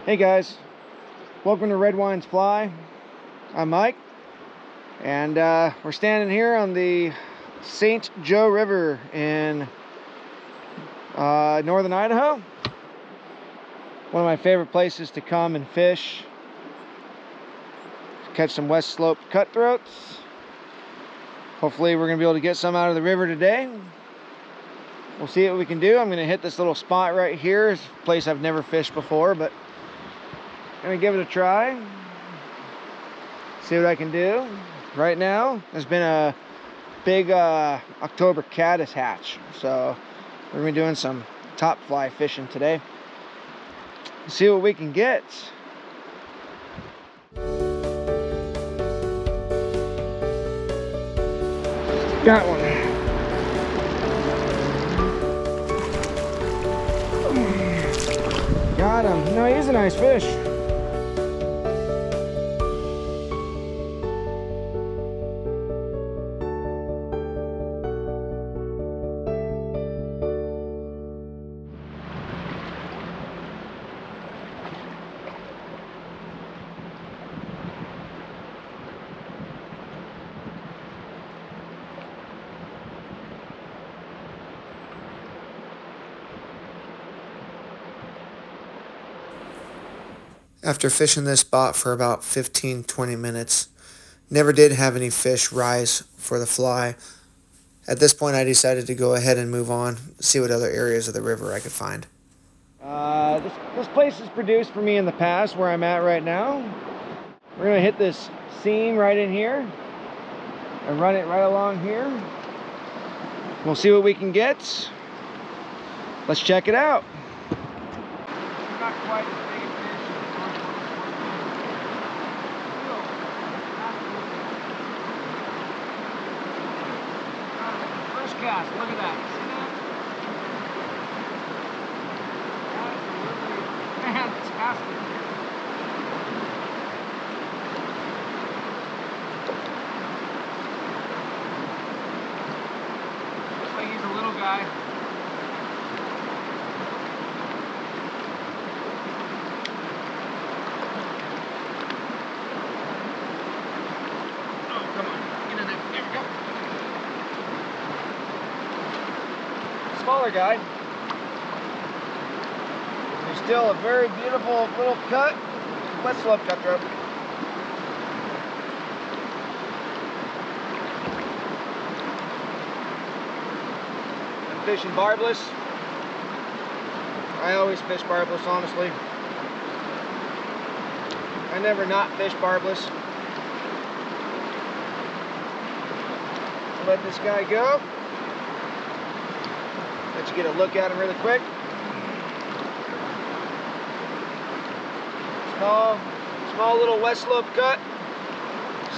Hey guys, welcome to Red Wines Fly. I'm Mike, and we're standing here on the St. Joe River in Northern Idaho. One of my favorite places to come and fish, catch some Westslope Cutthroats. Hopefully we're going to be able to get some out of the river today. We'll see what we can do. I'm going to hit this little spot right here. It's a place I've never fished before, but I'm going to give it a try. See what I can do. Right now, there's been a big October caddis hatch, so we're going to be doing some top fly fishing today. See what we can get. Got one. Got him. No, he's a nice fish. After fishing this spot for about 15-20 minutes, never did have any fish rise for the fly. At this point, I decided to go ahead and move on, see what other areas of the river I could find. This place has produced for me in the past where I'm at right now. We're going to hit this seam right in here and run it right along here. We'll see what we can get. Let's check it out. Not quite as big a fish. First cast, look at that. See that? Absolutely fantastic. Looks like he's a little guy. Smaller guy. There's still a very beautiful little cut, Westslope Cutthroat. I'm fishing barbless. I always fish barbless, honestly. I never not fish barbless. Let this guy go. Let you get a look at him really quick. Small little Westslope cut.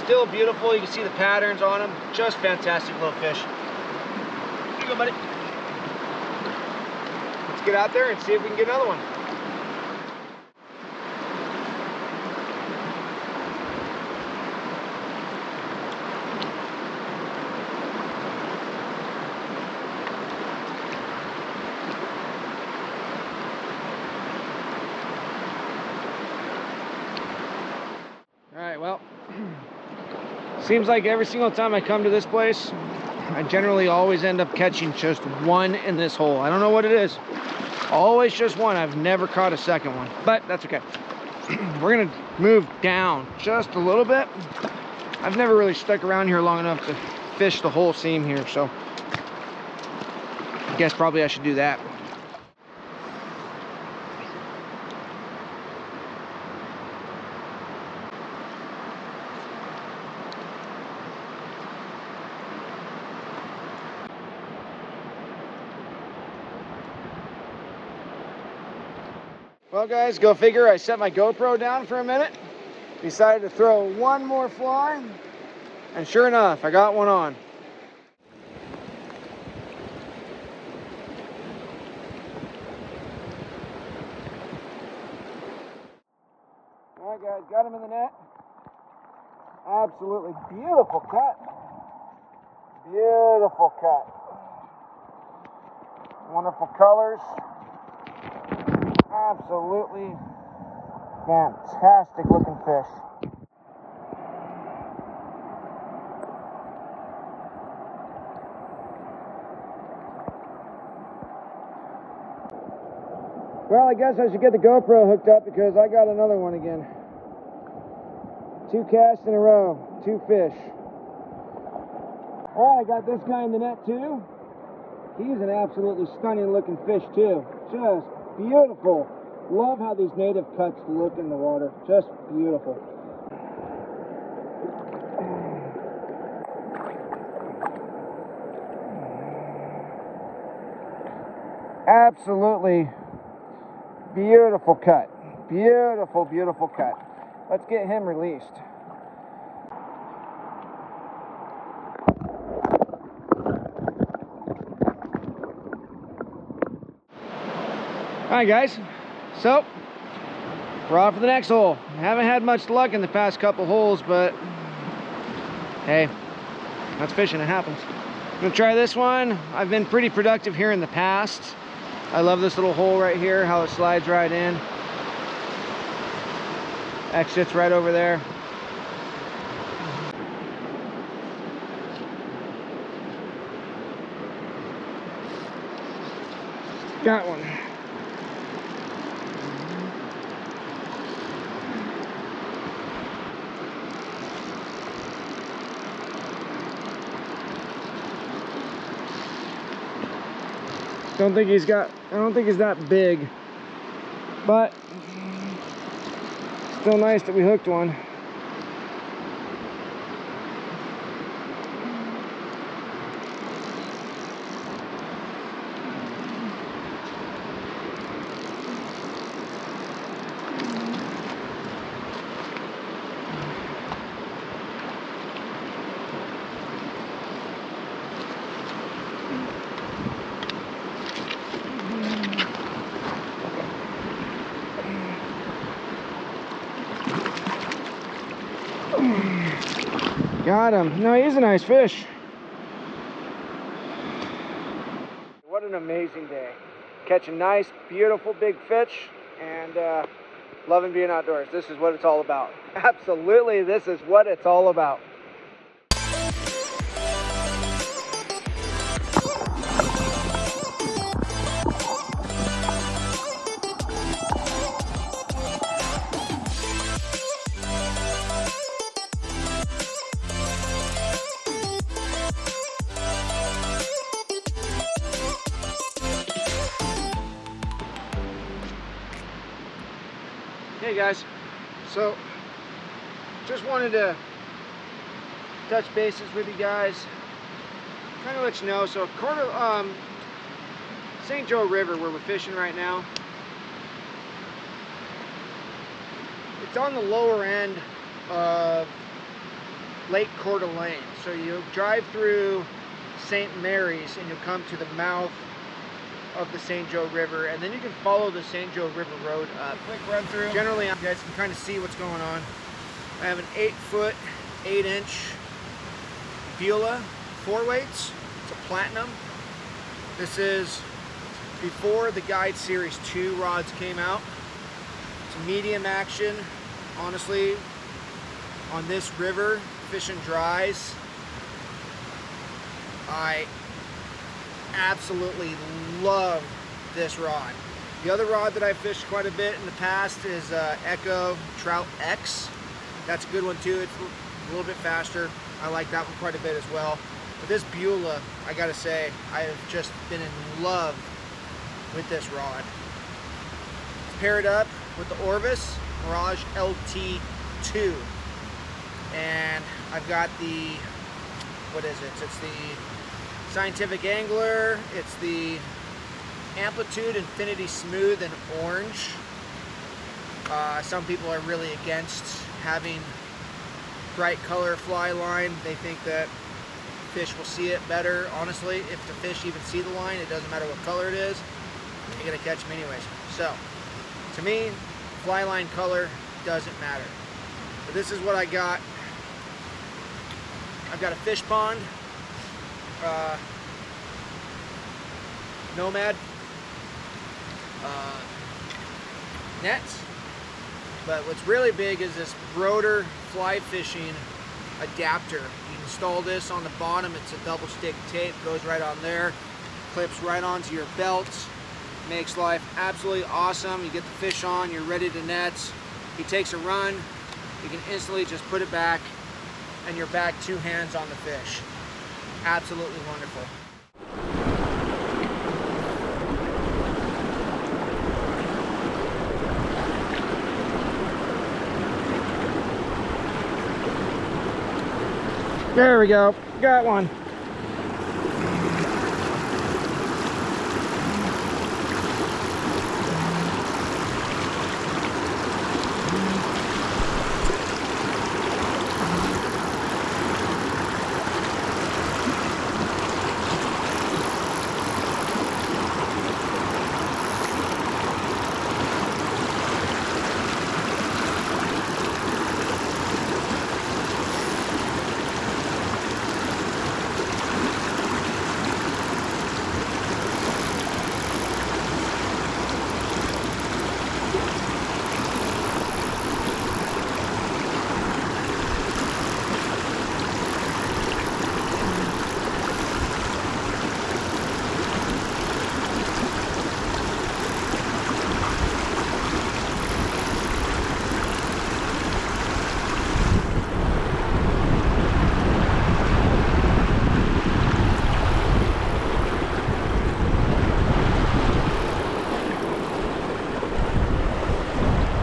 Still beautiful. You can see the patterns on him. Just fantastic little fish. Here you go, buddy. Let's get out there and see if we can get another one. Alright, well, seems like every single time I come to this place, I generally always end up catching just one in this hole. I don't know what it is. Always just one. I've never caught a second one, but that's okay. We're gonna move down just a little bit. I've never really stuck around here long enough to fish the whole seam here, so I guess probably I should do that. Well guys, go figure, I set my GoPro down for a minute, decided to throw one more fly, and sure enough, I got one on. Alright guys, got him in the net. Absolutely beautiful cut. Beautiful cut. Wonderful colors. Absolutely Fantastic looking fish. Well, I guess I should get the GoPro hooked up because I got another one again. 2 casts in a row, 2 fish. Oh, I got this guy in the net too. He's an absolutely stunning looking fish too. Just beautiful. Love how these native cuts look in the water. Just beautiful. Absolutely beautiful cut. Beautiful, beautiful cut. Let's get him released. Alright guys, so we're off for the next hole. Haven't had much luck in the past couple holes, but hey, that's fishing, it happens. I'm gonna try this one. I've been pretty productive here in the past. I love this little hole right here, how it slides right in. Exits right over there. Got one. I don't think he's that big, but still nice that we hooked one. Got him. No, he's a nice fish. What an amazing day. Catching nice, beautiful big fish and loving being outdoors. This is what it's all about. Absolutely, this is what it's all about. Hey guys, so just wanted to touch bases with you guys, kind of let you know. So St. Joe River, where we're fishing right now, it's on the lower end of Lake Coeur d'Alene. So you drive through St. Mary's and you'll come to the mouth of the St. Joe River, and then you can follow the St. Joe River Road up. Quick run through. Generally, you guys can kind of see what's going on. I have an 8-foot, 8-inch Beulah 4-weights. It's a platinum. This is before the Guide Series 2 rods came out. It's a medium action. Honestly, on this river, fishing dries, I absolutely love this rod. The other rod that I fished quite a bit in the past is Echo Trout X. That's a good one too. It's a little bit faster. I like that one quite a bit as well. But this Beulah, I gotta say, I have just been in love with this rod. It's paired up with the Orvis Mirage LT2. And I've got the, what is it? It's the Scientific Angler. It's the Amplitude Infinity Smooth in orange. Some people are really against having bright color fly line. They think that fish will see it better. Honestly, if the fish even see the line, it doesn't matter what color it is, you're gonna catch them anyways. So, to me, fly line color doesn't matter. But this is what I got. I've got a fish pond, Nomad net, But what's really big is this rotor fly fishing adapter. You install this on the bottom. It's a double stick tape, goes right on there, clips right onto your belt, makes life absolutely awesome. You get the fish on, you're ready to net. He takes a run, you can instantly just put it back, and you're back 2 hands on the fish. Absolutely wonderful. There we go, got one.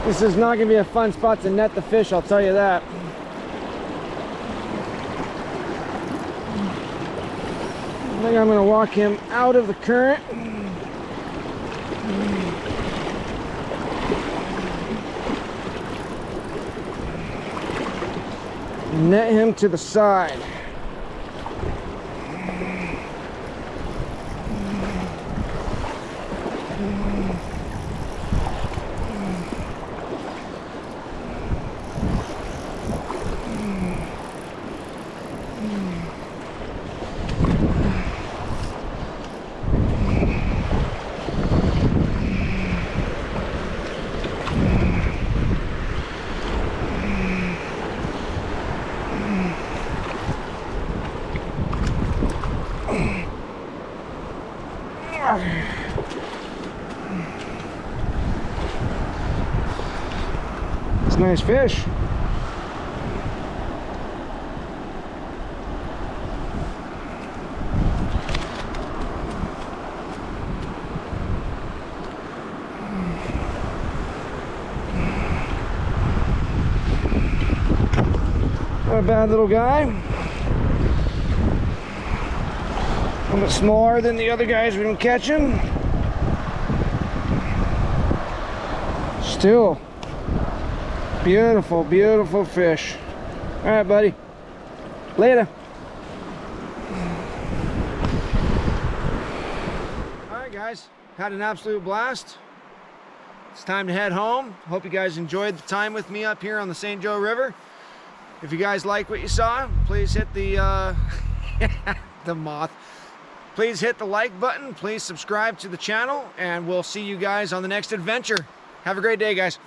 This is not going to be a fun spot to net the fish, I'll tell you that. I think I'm going to walk him out of the current. Net him to the side. It's a nice fish. Not a bad little guy. A little bit smaller than the other guys we've been catching. Still beautiful, beautiful fish. All right, buddy. Later. All right, guys. Had an absolute blast. It's time to head home. Hope you guys enjoyed the time with me up here on the St. Joe River. If you guys like what you saw, please hit the the moth. Please hit the like button. Please subscribe to the channel, and we'll see you guys on the next adventure. Have a great day, guys.